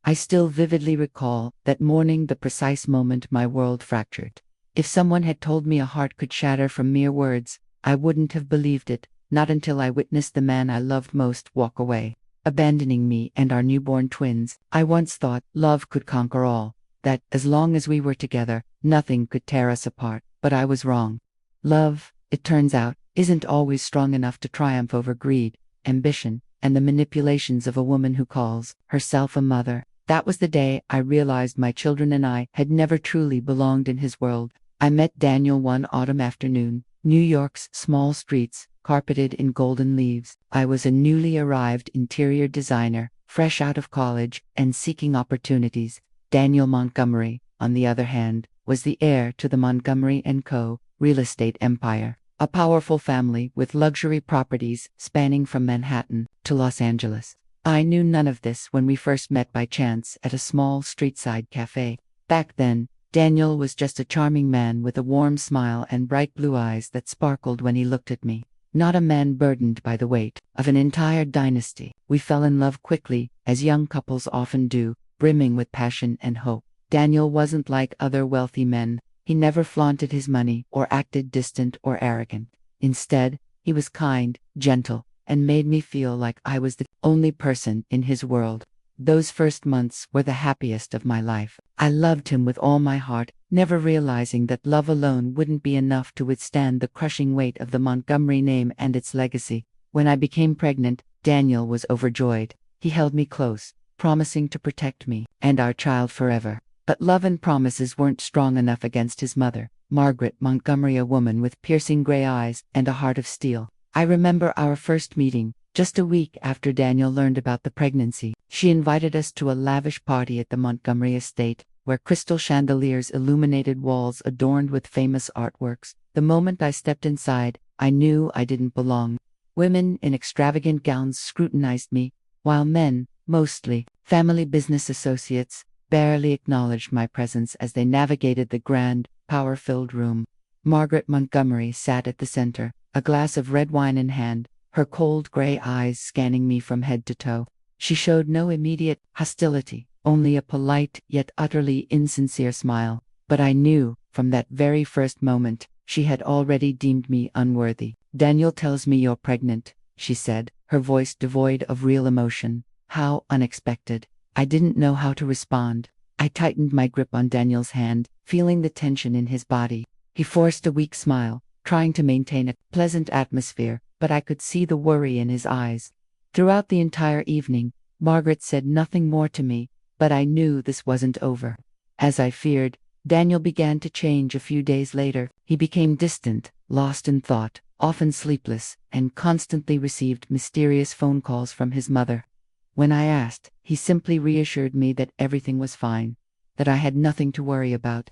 I still vividly recall that morning, the precise moment my world fractured. If someone had told me a heart could shatter from mere words, I wouldn't have believed it, not until I witnessed the man I loved most walk away, abandoning me and our newborn twins. I once thought love could conquer all, that, as long as we were together, nothing could tear us apart, but I was wrong. Love, it turns out, isn't always strong enough to triumph over greed, ambition, and the manipulations of a woman who calls herself a mother. That was the day I realized my children and I had never truly belonged in his world. I met Daniel one autumn afternoon, New York's small streets, carpeted in golden leaves. I was a newly arrived interior designer, fresh out of college and seeking opportunities. Daniel Montgomery, on the other hand, was the heir to the Montgomery & Co. real estate empire, a powerful family with luxury properties spanning from Manhattan to Los Angeles. I knew none of this when we first met by chance at a small street-side cafe. Back then, Daniel was just a charming man with a warm smile and bright blue eyes that sparkled when he looked at me. Not a man burdened by the weight of an entire dynasty. We fell in love quickly, as young couples often do, brimming with passion and hope. Daniel wasn't like other wealthy men. He never flaunted his money or acted distant or arrogant. Instead, he was kind, gentle, and made me feel like I was the only person in his world. Those first months were the happiest of my life. I loved him with all my heart, never realizing that love alone wouldn't be enough to withstand the crushing weight of the Montgomery name and its legacy. When I became pregnant, Daniel was overjoyed. He held me close, promising to protect me and our child forever. But love and promises weren't strong enough against his mother, Margaret Montgomery, a woman with piercing gray eyes and a heart of steel. I remember our first meeting, just a week after Daniel learned about the pregnancy. She invited us to a lavish party at the Montgomery estate, where crystal chandeliers illuminated walls adorned with famous artworks. The moment I stepped inside, I knew I didn't belong. Women in extravagant gowns scrutinized me, while men, mostly family business associates, barely acknowledged my presence as they navigated the grand, power-filled room. Margaret Montgomery sat at the center, a glass of red wine in hand, her cold gray eyes scanning me from head to toe. She showed no immediate hostility, only a polite yet utterly insincere smile. But I knew, from that very first moment, she had already deemed me unworthy. "Daniel tells me you're pregnant," she said, her voice devoid of real emotion. How unexpected. I didn't know how to respond. I tightened my grip on Daniel's hand, feeling the tension in his body. He forced a weak smile, trying to maintain a pleasant atmosphere, but I could see the worry in his eyes. Throughout the entire evening, Margaret said nothing more to me, but I knew this wasn't over. As I feared, Daniel began to change a few days later. He became distant, lost in thought, often sleepless, and constantly received mysterious phone calls from his mother. When I asked, he simply reassured me that everything was fine, that I had nothing to worry about.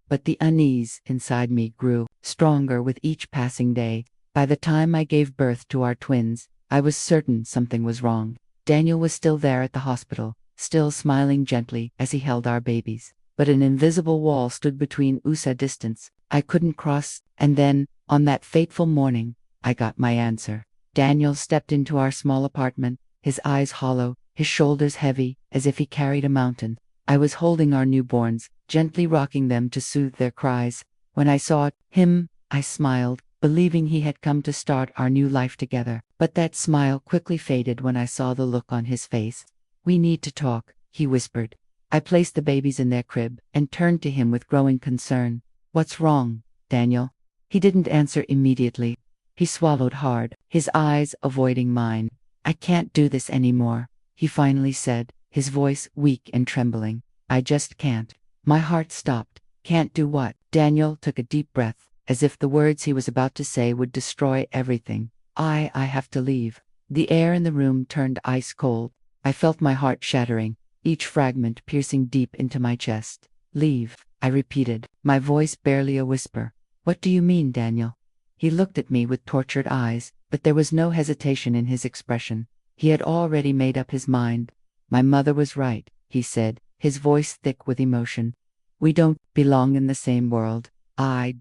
But the unease inside me grew stronger with each passing day. By the time I gave birth to our twins, I was certain something was wrong. Daniel was still there at the hospital, still smiling gently as he held our babies. But an invisible wall stood between us, a distance I couldn't cross. And then, on that fateful morning, I got my answer. Daniel stepped into our small apartment, his eyes hollow, his shoulders heavy, as if he carried a mountain. I was holding our newborns, gently rocking them to soothe their cries. When I saw him, I smiled, believing he had come to start our new life together. But that smile quickly faded when I saw the look on his face. "We need to talk," he whispered. I placed the babies in their crib and turned to him with growing concern. "What's wrong, Daniel?" He didn't answer immediately. He swallowed hard, his eyes avoiding mine. "I can't do this anymore," he finally said, his voice weak and trembling. "I just can't." My heart stopped. "Can't do what?" Daniel took a deep breath, as if the words he was about to say would destroy everything. I have to leave." The air in the room turned ice cold. I felt my heart shattering, each fragment piercing deep into my chest. "Leave," I repeated, my voice barely a whisper. "What do you mean, Daniel?" He looked at me with tortured eyes, but there was no hesitation in his expression. He had already made up his mind. "My mother was right," he said, his voice thick with emotion. "We don't belong in the same world. I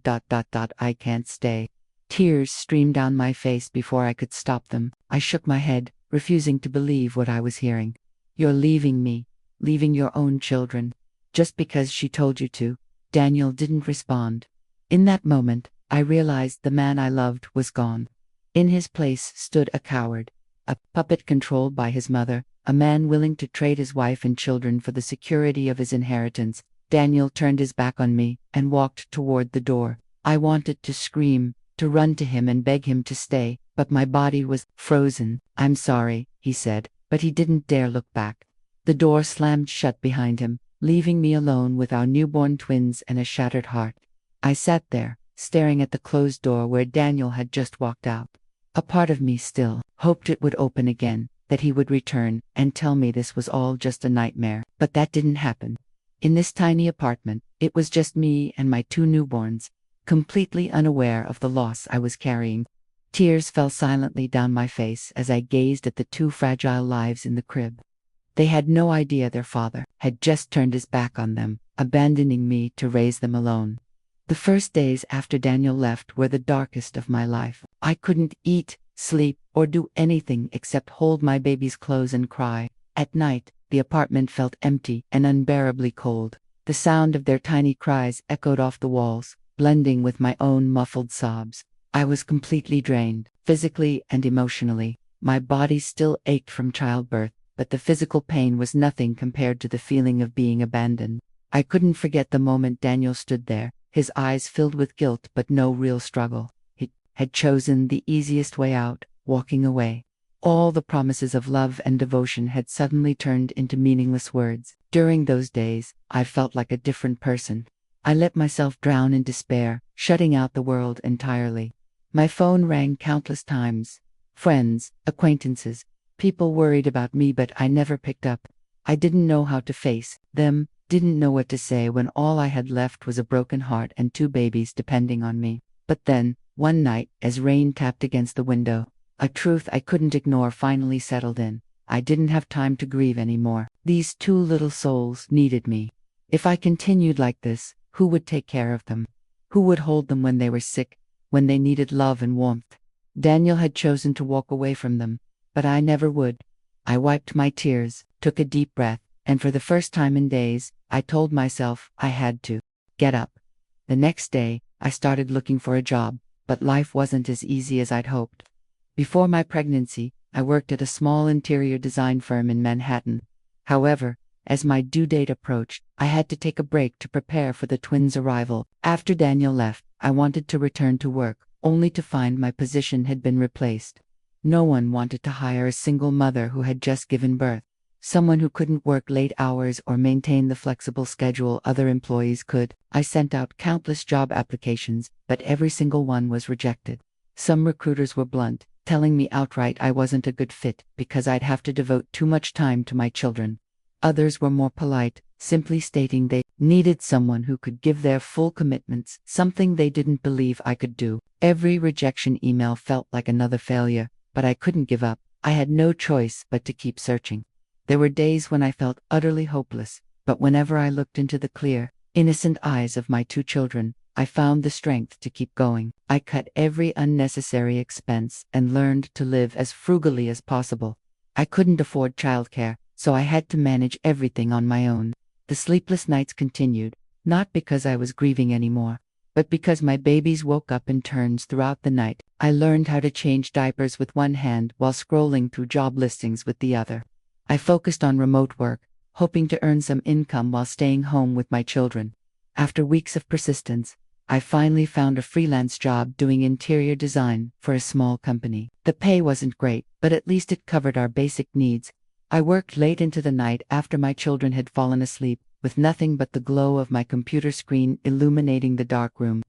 can't stay." Tears streamed down my face before I could stop them. I shook my head, refusing to believe what I was hearing. "You're leaving me." leaving your own children. Just because she told you to. Daniel didn't respond. In that moment, I realized the man I loved was gone. In his place stood a coward, a puppet controlled by his mother, a man willing to trade his wife and children for the security of his inheritance. Daniel turned his back on me and walked toward the door. I wanted to scream, to run to him and beg him to stay, but my body was frozen. "I'm sorry," he said, but he didn't dare look back. The door slammed shut behind him, leaving me alone with our newborn twins and a shattered heart. I sat there, staring at the closed door where Daniel had just walked out. A part of me still hoped it would open again, that he would return and tell me this was all just a nightmare, but that didn't happen. In this tiny apartment, it was just me and my two newborns, completely unaware of the loss I was carrying. Tears fell silently down my face as I gazed at the two fragile lives in the crib. They had no idea their father had just turned his back on them, abandoning me to raise them alone. The first days after Daniel left were the darkest of my life. I couldn't eat, sleep, or do anything except hold my baby's clothes and cry. At night, the apartment felt empty and unbearably cold. The sound of their tiny cries echoed off the walls, blending with my own muffled sobs. I was completely drained, physically and emotionally. My body still ached from childbirth, but the physical pain was nothing compared to the feeling of being abandoned. I couldn't forget the moment Daniel stood there, his eyes filled with guilt but no real struggle. He had chosen the easiest way out, walking away. All the promises of love and devotion had suddenly turned into meaningless words. During those days, I felt like a different person. I let myself drown in despair, shutting out the world entirely. My phone rang countless times. Friends, acquaintances, people worried about me, but I never picked up. I didn't know how to face them, didn't know what to say when all I had left was a broken heart and two babies depending on me. But then, one night, as rain tapped against the window, a truth I couldn't ignore finally settled in. I didn't have time to grieve anymore. These two little souls needed me. If I continued like this, who would take care of them? Who would hold them when they were sick, when they needed love and warmth? Daniel had chosen to walk away from them, but I never would. I wiped my tears, took a deep breath, and for the first time in days, I told myself I had to get up. The next day, I started looking for a job, but life wasn't as easy as I'd hoped. Before my pregnancy, I worked at a small interior design firm in Manhattan. However, as my due date approached, I had to take a break to prepare for the twins' arrival. After Daniel left, I wanted to return to work, only to find my position had been replaced. No one wanted to hire a single mother who had just given birth. Someone who couldn't work late hours or maintain the flexible schedule other employees could. I sent out countless job applications, but every single one was rejected. Some recruiters were blunt, telling me outright I wasn't a good fit because I'd have to devote too much time to my children. Others were more polite, simply stating they needed someone who could give their full commitments, something they didn't believe I could do. Every rejection email felt like another failure, but I couldn't give up. I had no choice but to keep searching. There were days when I felt utterly hopeless, but whenever I looked into the clear, innocent eyes of my two children, I found the strength to keep going. I cut every unnecessary expense and learned to live as frugally as possible. I couldn't afford childcare, so I had to manage everything on my own. The sleepless nights continued, not because I was grieving anymore, but because my babies woke up in turns throughout the night. I learned how to change diapers with one hand while scrolling through job listings with the other. I focused on remote work, hoping to earn some income while staying home with my children. After weeks of persistence, I finally found a freelance job doing interior design for a small company. The pay wasn't great, but at least it covered our basic needs. I worked late into the night after my children had fallen asleep, with nothing but the glow of my computer screen illuminating the dark room.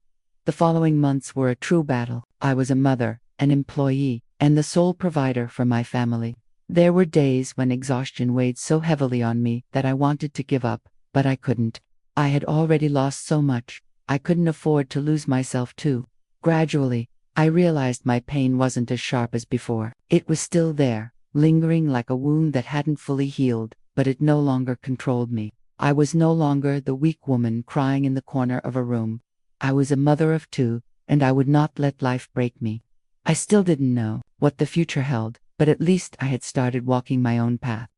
The following months were a true battle. I was a mother, an employee, and the sole provider for my family. There were days when exhaustion weighed so heavily on me that I wanted to give up, but I couldn't. I had already lost so much. I couldn't afford to lose myself too. Gradually, I realized my pain wasn't as sharp as before. It was still there, lingering like a wound that hadn't fully healed, but it no longer controlled me. I was no longer the weak woman crying in the corner of a room. I was a mother of two, and I would not let life break me. I still didn't know what the future held, but at least I had started walking my own path.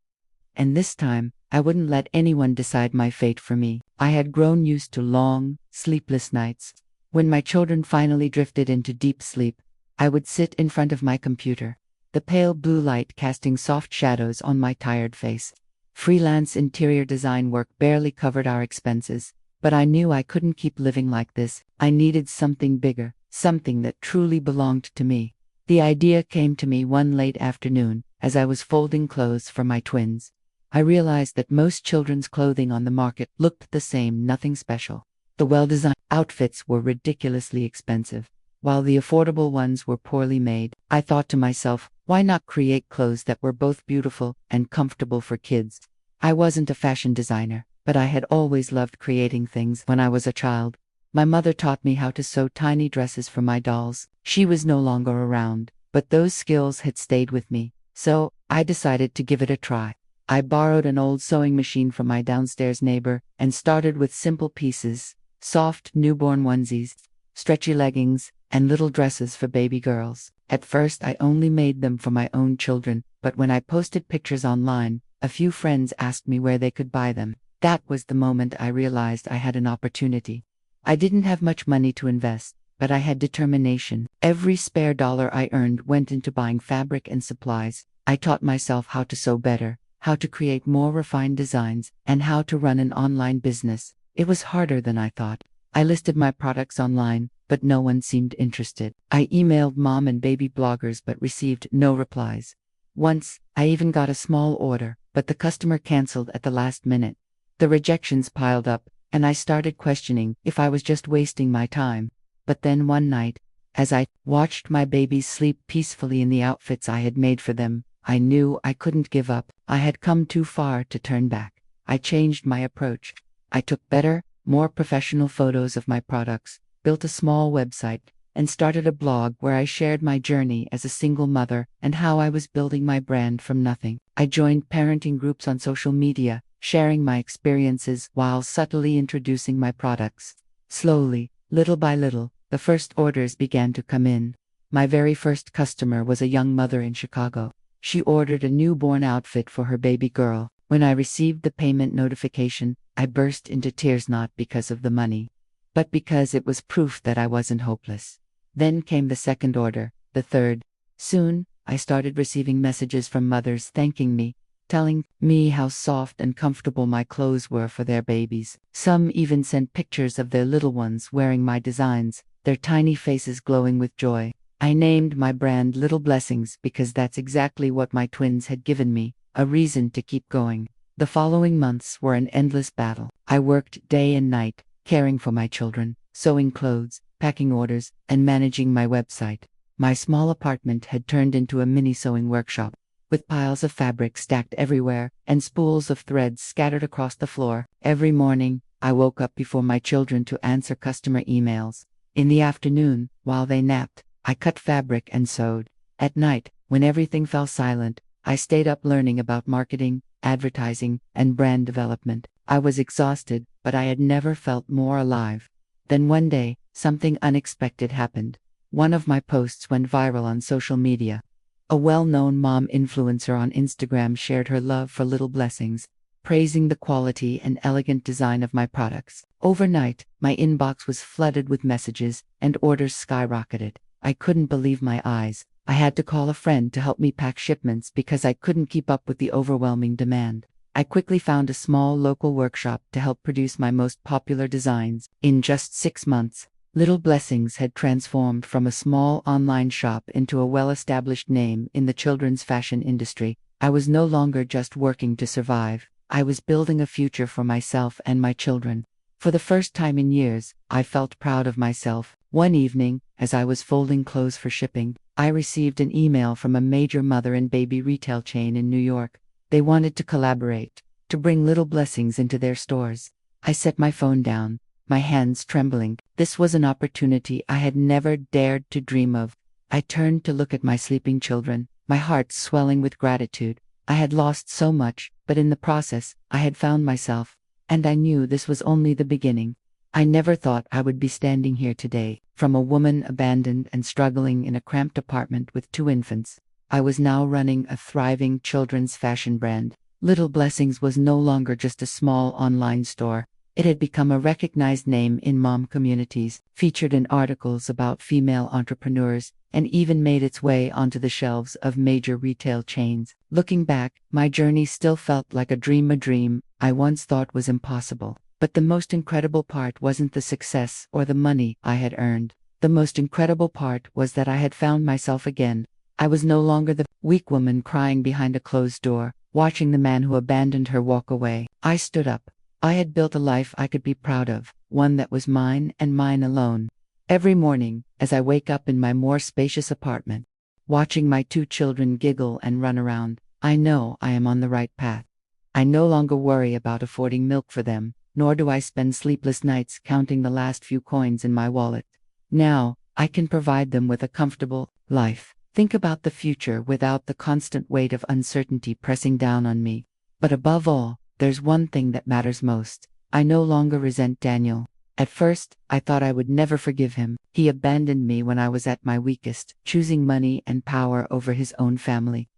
and this time, I wouldn't let anyone decide my fate for me. I had grown used to long, sleepless nights. When my children finally drifted into deep sleep, I would sit in front of my computer, the pale blue light casting soft shadows on my tired face. Freelance interior design work barely covered our expenses, but I knew I couldn't keep living like this. I needed something bigger, something that truly belonged to me. The idea came to me one late afternoon, as I was folding clothes for my twins. I realized that most children's clothing on the market looked the same, nothing special. The well-designed outfits were ridiculously expensive, while the affordable ones were poorly made. I thought to myself, why not create clothes that were both beautiful and comfortable for kids? I wasn't a fashion designer, but I had always loved creating things when I was a child. My mother taught me how to sew tiny dresses for my dolls. She was no longer around, but those skills had stayed with me, so I decided to give it a try. I borrowed an old sewing machine from my downstairs neighbor and started with simple pieces: soft newborn onesies, stretchy leggings, and little dresses for baby girls. At first I only made them for my own children, but when I posted pictures online, a few friends asked me where they could buy them. That was the moment I realized I had an opportunity. I didn't have much money to invest, but I had determination. Every spare dollar I earned went into buying fabric and supplies. I taught myself how to sew better, how to create more refined designs, and how to run an online business. It was harder than I thought. I listed my products online, but no one seemed interested. I emailed mom and baby bloggers but received no replies. Once, I even got a small order, but the customer canceled at the last minute. The rejections piled up, and I started questioning if I was just wasting my time. But then one night, as I watched my babies sleep peacefully in the outfits I had made for them, I knew I couldn't give up. I had come too far to turn back. I changed my approach. I took better, more professional photos of my products, built a small website, and started a blog where I shared my journey as a single mother and how I was building my brand from nothing. I joined parenting groups on social media, sharing my experiences while subtly introducing my products. Slowly, little by little, the first orders began to come in. My very first customer was a young mother in Chicago. She ordered a newborn outfit for her baby girl. When I received the payment notification, I burst into tears, not because of the money, but because it was proof that I wasn't hopeless. Then came the second order, the third. Soon, I started receiving messages from mothers thanking me, telling me how soft and comfortable my clothes were for their babies. Some even sent pictures of their little ones wearing my designs, their tiny faces glowing with joy. I named my brand Little Blessings because that's exactly what my twins had given me, a reason to keep going. The following months were an endless battle. I worked day and night, caring for my children, sewing clothes, packing orders, and managing my website. My small apartment had turned into a mini sewing workshop, with piles of fabric stacked everywhere and spools of threads scattered across the floor. Every morning, I woke up before my children to answer customer emails. In the afternoon, while they napped, I cut fabric and sewed. At night, when everything fell silent, I stayed up learning about marketing, advertising, and brand development. I was exhausted, but I had never felt more alive. Then one day, something unexpected happened. One of my posts went viral on social media. A well-known mom influencer on Instagram shared her love for Little Blessings, praising the quality and elegant design of my products. Overnight, my inbox was flooded with messages, and orders skyrocketed. I couldn't believe my eyes. I had to call a friend to help me pack shipments because I couldn't keep up with the overwhelming demand. I quickly found a small local workshop to help produce my most popular designs. In just 6 months, Little Blessings had transformed from a small online shop into a well-established name in the children's fashion industry. I was no longer just working to survive. I was building a future for myself and my children. For the first time in years, I felt proud of myself. One evening, as I was folding clothes for shipping, I received an email from a major mother and baby retail chain in New York. They wanted to collaborate, to bring Little Blessings into their stores. I set my phone down, my hands trembling. This was an opportunity I had never dared to dream of. I turned to look at my sleeping children, my heart swelling with gratitude. I had lost so much, but in the process, I had found myself. And I knew this was only the beginning. I never thought I would be standing here today. From a woman abandoned and struggling in a cramped apartment with 2 infants, I was now running a thriving children's fashion brand. Little Blessings was no longer just a small online store. It had become a recognized name in mom communities, featured in articles about female entrepreneurs, and even made its way onto the shelves of major retail chains. Looking back, my journey still felt like a dream I once thought was impossible. But the most incredible part wasn't the success or the money I had earned. The most incredible part was that I had found myself again. I was no longer the weak woman crying behind a closed door, watching the man who abandoned her walk away. I stood up. I had built a life I could be proud of, one that was mine and mine alone. Every morning, as I wake up in my more spacious apartment, watching my 2 children giggle and run around, I know I am on the right path. I no longer worry about affording milk for them, nor do I spend sleepless nights counting the last few coins in my wallet. Now, I can provide them with a comfortable life. Think about the future without the constant weight of uncertainty pressing down on me. But above all, there's one thing that matters most. I no longer resent Daniel. At first, I thought I would never forgive him. He abandoned me when I was at my weakest, choosing money and power over his own family.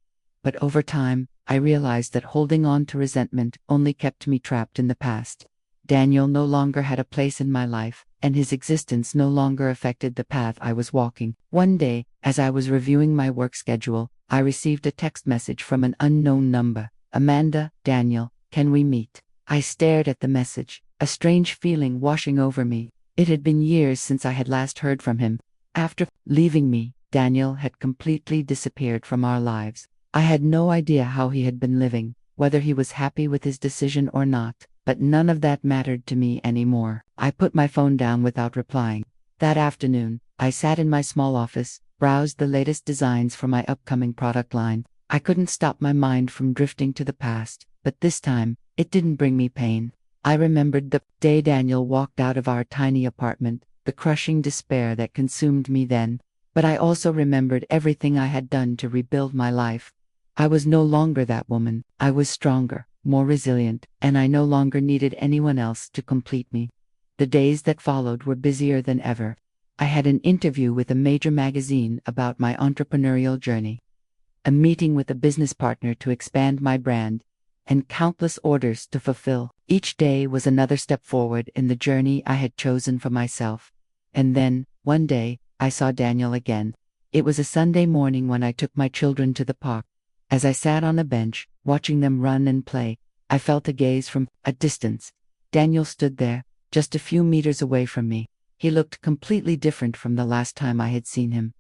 But over time, I realized that holding on to resentment only kept me trapped in the past. Daniel no longer had a place in my life, and his existence no longer affected the path I was walking. One day, as I was reviewing my work schedule, I received a text message from an unknown number. Amanda, Daniel, can we meet? I stared at the message, a strange feeling washing over me. It had been years since I had last heard from him. After leaving me, Daniel had completely disappeared from our lives. I had no idea how he had been living, whether he was happy with his decision or not, but none of that mattered to me anymore. I put my phone down without replying. That afternoon, I sat in my small office, browsed the latest designs for my upcoming product line. I couldn't stop my mind from drifting to the past, but this time, it didn't bring me pain. I remembered the day Daniel walked out of our tiny apartment, the crushing despair that consumed me then. But I also remembered everything I had done to rebuild my life. I was no longer that woman. I was stronger, more resilient, and I no longer needed anyone else to complete me. The days that followed were busier than ever. I had an interview with a major magazine about my entrepreneurial journey, a meeting with a business partner to expand my brand, and countless orders to fulfill. Each day was another step forward in the journey I had chosen for myself. And then, one day, I saw Daniel again. It was a Sunday morning when I took my children to the park. As I sat on a bench, watching them run and play, I felt a gaze from a distance. Daniel stood there, just a few meters away from me. He looked completely different from the last time I had seen him.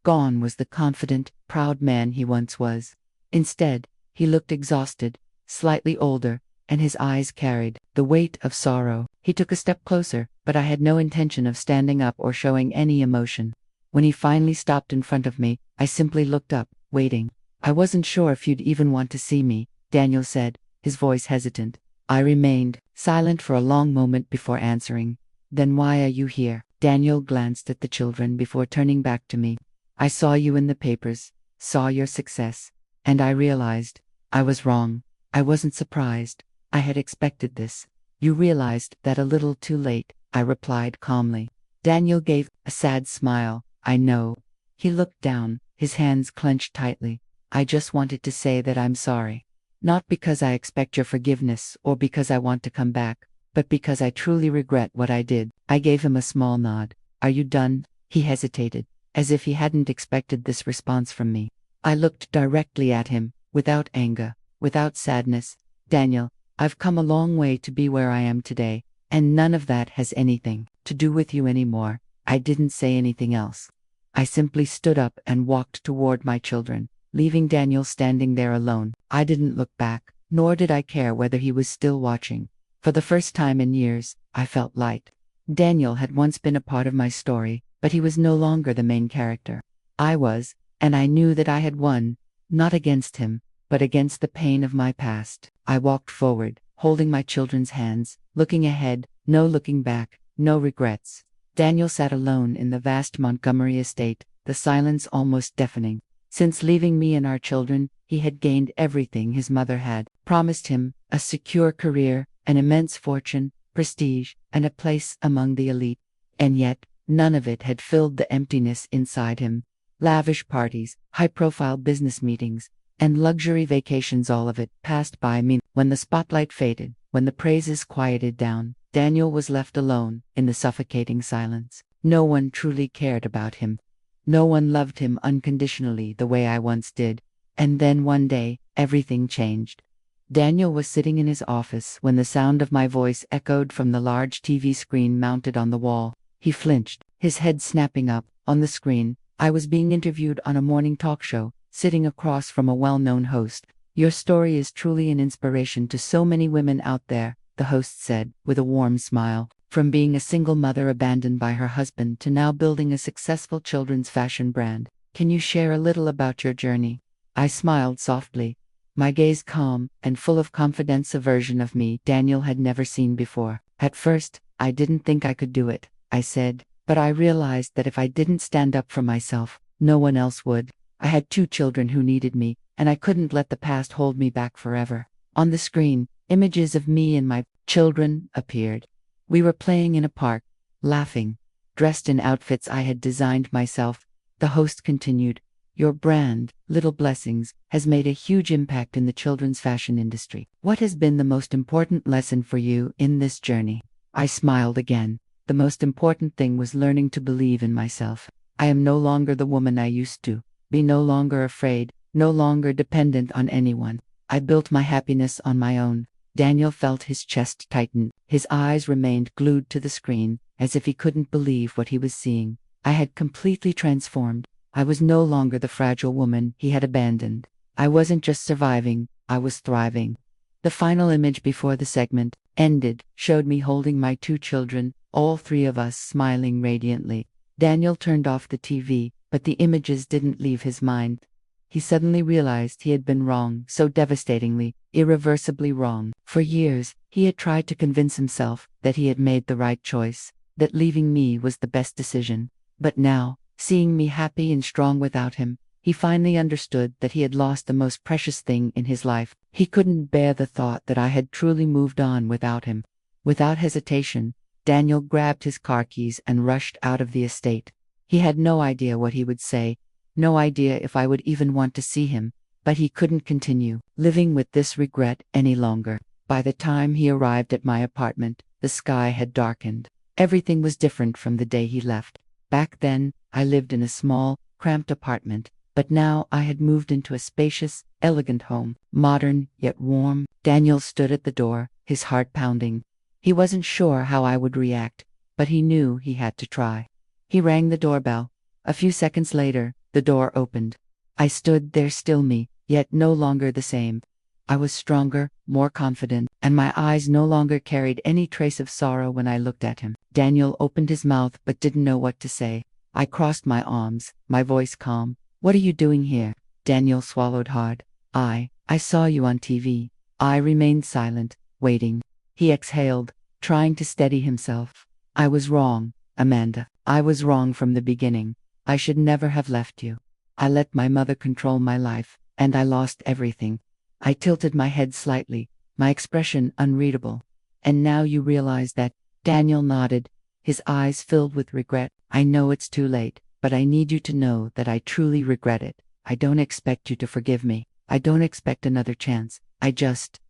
Gone was the confident, proud man he once was. Instead, he looked exhausted, slightly older, and his eyes carried the weight of sorrow. He took a step closer, but I had no intention of standing up or showing any emotion. When he finally stopped in front of me, I simply looked up, waiting. I wasn't sure if you'd even want to see me, Daniel said, his voice hesitant. I remained silent for a long moment before answering. Then why are you here? Daniel glanced at the children before turning back to me. I saw you in the papers, saw your success, and I realized I was wrong. I wasn't surprised. I had expected this. You realized that a little too late, I replied calmly. Daniel gave a sad smile. I know. He looked down, his hands clenched tightly. I just wanted to say that I'm sorry. Not because I expect your forgiveness or because I want to come back, but because I truly regret what I did. I gave him a small nod. Are you done? He hesitated, as if he hadn't expected this response from me. I looked directly at him, without anger, without sadness. Daniel, I've come a long way to be where I am today, and none of that has anything to do with you anymore. I didn't say anything else. I simply stood up and walked toward my children, leaving Daniel standing there alone. I didn't look back, nor did I care whether he was still watching. For the first time in years, I felt light. Daniel had once been a part of my story, but he was no longer the main character. I was, and I knew that I had won, not against him, but against the pain of my past. I walked forward, holding my children's hands, looking ahead, no looking back, no regrets. Daniel sat alone in the vast Montgomery estate, the silence almost deafening. Since leaving me and our children, he had gained everything his mother had promised him: a secure career, an immense fortune, prestige, and a place among the elite. And yet, none of it had filled the emptiness inside him. Lavish parties, high-profile business meetings, And luxury vacations, all of it, passed by me. When the spotlight faded, when the praises quieted down, Daniel was left alone, in the suffocating silence. No one truly cared about him. No one loved him unconditionally the way I once did. And then one day, everything changed. Daniel was sitting in his office when the sound of my voice echoed from the large TV screen mounted on the wall. He flinched, his head snapping up. On the screen, I was being interviewed on a morning talk show, sitting across from a well-known host. "Your story is truly an inspiration to so many women out there," the host said, with a warm smile. "From being a single mother abandoned by her husband to now building a successful children's fashion brand. Can you share a little about your journey?" I smiled softly, my gaze calm and full of confidence, a version of me Daniel had never seen before. "At first, I didn't think I could do it," I said, "but I realized that if I didn't stand up for myself, no one else would. I had 2 children who needed me, and I couldn't let the past hold me back forever." On the screen, images of me and my children appeared. We were playing in a park, laughing, dressed in outfits I had designed myself. The host continued, "Your brand, Little Blessings, has made a huge impact in the children's fashion industry. What has been the most important lesson for you in this journey?" I smiled again. The most important thing was learning to believe in myself. I am no longer the woman I used to be, no longer afraid, no longer dependent on anyone. I built my happiness on my own. Daniel felt his chest tighten. His eyes remained glued to the screen, as if he couldn't believe what he was seeing. I had completely transformed. I was no longer the fragile woman he had abandoned. I wasn't just surviving, I was thriving. The final image before the segment ended showed me holding my 2 children, all 3 of us smiling radiantly. Daniel turned off the TV, but the images didn't leave his mind. He suddenly realized he had been wrong, so devastatingly, irreversibly wrong. For years, he had tried to convince himself that he had made the right choice, that leaving me was the best decision. But now, seeing me happy and strong without him, he finally understood that he had lost the most precious thing in his life. He couldn't bear the thought that I had truly moved on without him. Without hesitation, Daniel grabbed his car keys and rushed out of the estate. He had no idea what he would say, no idea if I would even want to see him, but he couldn't continue living with this regret any longer. By the time he arrived at my apartment, the sky had darkened. Everything was different from the day he left. Back then, I lived in a small, cramped apartment, but now I had moved into a spacious, elegant home, modern yet warm. Daniel stood at the door, his heart pounding. He wasn't sure how I would react, but he knew he had to try. He rang the doorbell. A few seconds later, the door opened. I stood there, still me, yet no longer the same. I was stronger, more confident, and my eyes no longer carried any trace of sorrow when I looked at him. Daniel opened his mouth but didn't know what to say. I crossed my arms, my voice calm. "What are you doing here?" Daniel swallowed hard. I saw you on TV." I remained silent, waiting. He exhaled, trying to steady himself. "I was wrong, Amanda. I was wrong from the beginning. I should never have left you. I let my mother control my life, and I lost everything." I tilted my head slightly, my expression unreadable. "And now you realize that?" Daniel nodded, his eyes filled with regret. "I know it's too late, but I need you to know that I truly regret it. I don't expect you to forgive me. I don't expect another chance. I just,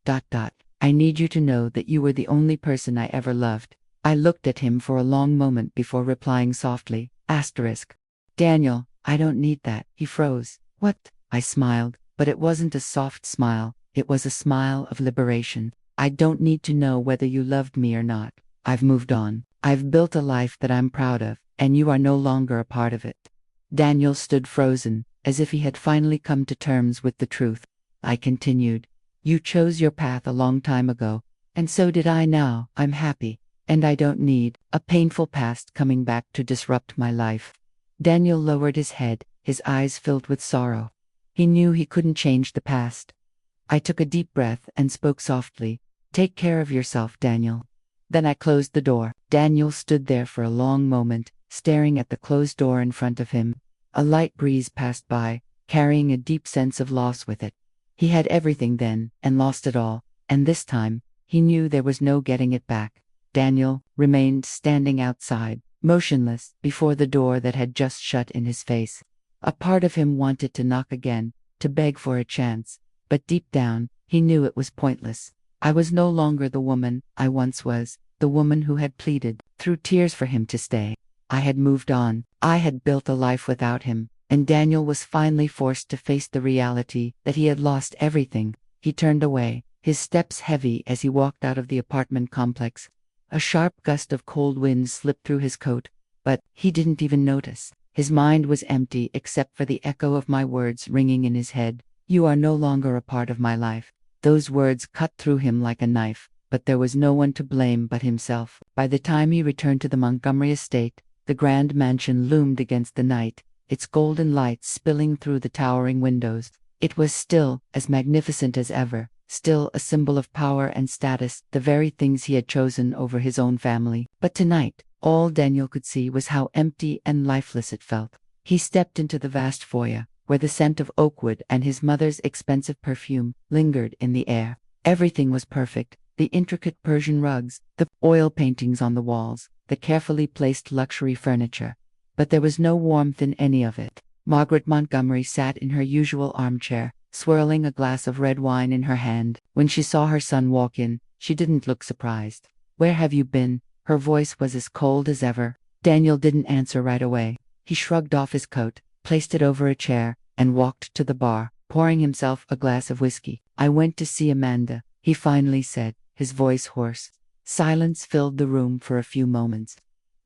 I need you to know that you were the only person I ever loved." I looked at him for a long moment before replying softly, "Daniel, I don't need that." He froze. "What?" I smiled, but it wasn't a soft smile. It was a smile of liberation. "I don't need to know whether you loved me or not. I've moved on. I've built a life that I'm proud of, and you are no longer a part of it." Daniel stood frozen, as if he had finally come to terms with the truth. I continued, "You chose your path a long time ago, and so did I. Now I'm happy, and I don't need a painful past coming back to disrupt my life." Daniel lowered his head, his eyes filled with sorrow. He knew he couldn't change the past. I took a deep breath and spoke softly, "Take care of yourself, Daniel." Then I closed the door. Daniel stood there for a long moment, staring at the closed door in front of him. A light breeze passed by, carrying a deep sense of loss with it. He had everything then, and lost it all, and this time, he knew there was no getting it back. Daniel remained standing outside, motionless, before the door that had just shut in his face. A part of him wanted to knock again, to beg for a chance, but deep down, he knew it was pointless. I was no longer the woman I once was, the woman who had pleaded through tears for him to stay. I had moved on. I had built a life without him, and Daniel was finally forced to face the reality that he had lost everything. He turned away, his steps heavy as he walked out of the apartment complex. A sharp gust of cold wind slipped through his coat, but he didn't even notice. His mind was empty except for the echo of my words ringing in his head. You are no longer a part of my life. Those words cut through him like a knife, but there was no one to blame but himself. By the time he returned to the Montgomery estate, the grand mansion loomed against the night, its golden light spilling through the towering windows. It was still as magnificent as ever, still a symbol of power and status, the very things he had chosen over his own family. But tonight, all Daniel could see was how empty and lifeless it felt. He stepped into the vast foyer, where the scent of oak wood and his mother's expensive perfume lingered in the air. Everything was perfect: the intricate Persian rugs, the oil paintings on the walls, the carefully placed luxury furniture. But there was no warmth in any of it. Margaret Montgomery sat in her usual armchair, swirling a glass of red wine in her hand. When she saw her son walk in, she didn't look surprised. "Where have you been?" Her voice was as cold as ever. Daniel didn't answer right away. He shrugged off his coat, placed it over a chair, and walked to the bar, pouring himself a glass of whiskey. "I went to see Amanda," he finally said, his voice hoarse. Silence filled the room for a few moments.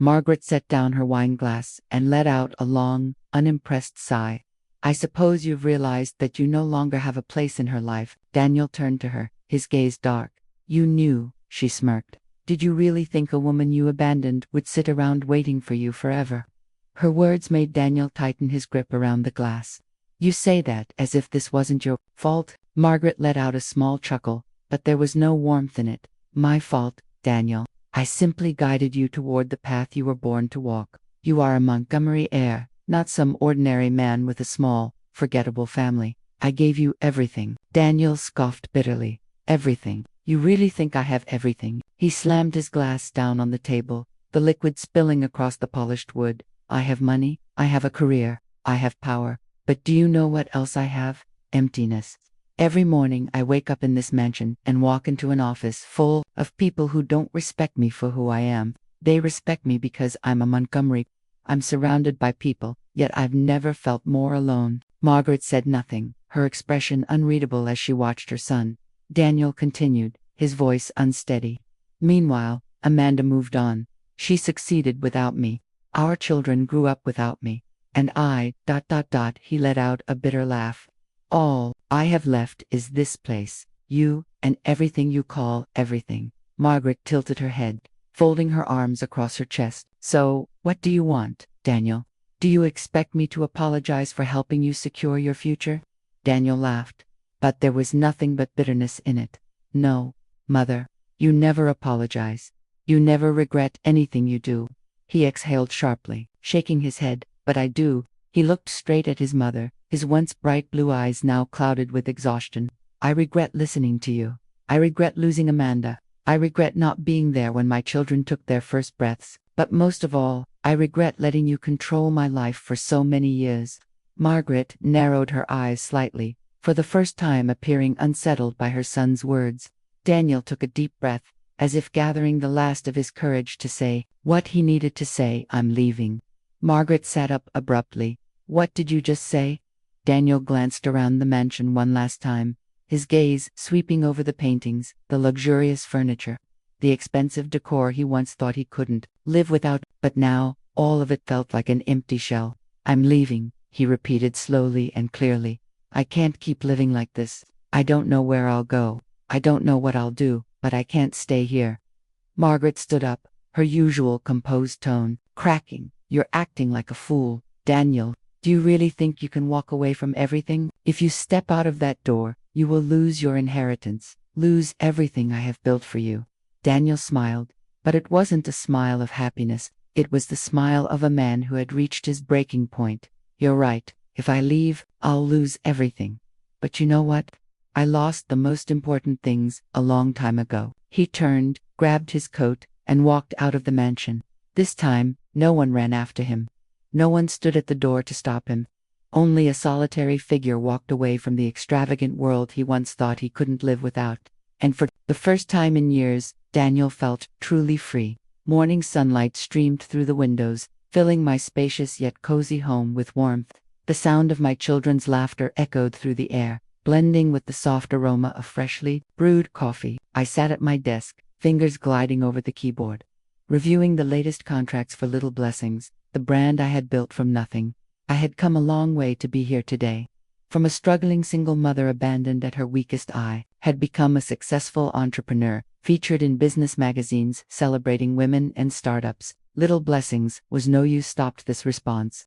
Margaret set down her wine glass and let out a long, unimpressed sigh. "I suppose you've realized that you no longer have a place in her life." Daniel turned to her, his gaze dark. "You knew," she smirked. "Did you really think a woman you abandoned would sit around waiting for you forever?" Her words made Daniel tighten his grip around the glass. "You say that as if this wasn't your fault." Margaret let out a small chuckle, but there was no warmth in it. "My fault, Daniel. I simply guided you toward the path you were born to walk. You are a Montgomery heir, not some ordinary man with a small, forgettable family. I gave you everything." Daniel scoffed bitterly. "Everything? You really think I have everything?" He slammed his glass down on the table, the liquid spilling across the polished wood. "I have money, I have a career, I have power. But do you know what else I have? Emptiness. Every morning I wake up in this mansion and walk into an office full of people who don't respect me for who I am. They respect me because I'm a Montgomery. I'm surrounded by people, yet I've never felt more alone." Margaret said nothing, her expression unreadable as she watched her son. Daniel continued, his voice unsteady. "Meanwhile, Amanda moved on. She succeeded without me. Our children grew up without me. And I, .. He let out a bitter laugh. "All I have left is this place, you, and everything you call everything." Margaret tilted her head, folding her arms across her chest. "So, what do you want, Daniel? Do you expect me to apologize for helping you secure your future?" Daniel laughed, but there was nothing but bitterness in it. "No, Mother, you never apologize. You never regret anything you do." He exhaled sharply, shaking his head. "But I do." He looked straight at his mother, his once bright blue eyes now clouded with exhaustion. "I regret listening to you. I regret losing Amanda. I regret not being there when my children took their first breaths. But most of all, I regret letting you control my life for so many years." Margaret narrowed her eyes slightly, for the first time appearing unsettled by her son's words. Daniel took a deep breath, as if gathering the last of his courage to say what he needed to say. "I'm leaving." Margaret sat up abruptly. "What did you just say?" Daniel glanced around the mansion one last time, his gaze sweeping over the paintings, the luxurious furniture, the expensive decor he once thought he couldn't live without, but now, all of it felt like an empty shell. "I'm leaving," he repeated slowly and clearly. "I can't keep living like this. I don't know where I'll go. I don't know what I'll do, but I can't stay here." Margaret stood up, her usual composed tone cracking. "You're acting like a fool, Daniel. Do you really think you can walk away from everything? If you step out of that door, you will lose your inheritance, lose everything I have built for you." Daniel smiled, but it wasn't a smile of happiness. It was the smile of a man who had reached his breaking point. "You're right. If I leave, I'll lose everything. But you know what? I lost the most important things a long time ago." He turned, grabbed his coat, and walked out of the mansion. This time, no one ran after him. No one stood at the door to stop him. Only a solitary figure walked away from the extravagant world he once thought he couldn't live without. And for the first time in years, Daniel felt truly free. Morning sunlight streamed through the windows, filling my spacious yet cozy home with warmth. The sound of my children's laughter echoed through the air, blending with the soft aroma of freshly brewed coffee. I sat at my desk, fingers gliding over the keyboard, reviewing the latest contracts for Little Blessings, the brand I had built from nothing. I had come a long way to be here today. From a struggling single mother abandoned at her weakest I had become a successful entrepreneur, featured in business magazines celebrating women and startups. Little Blessings was no use stopped this response.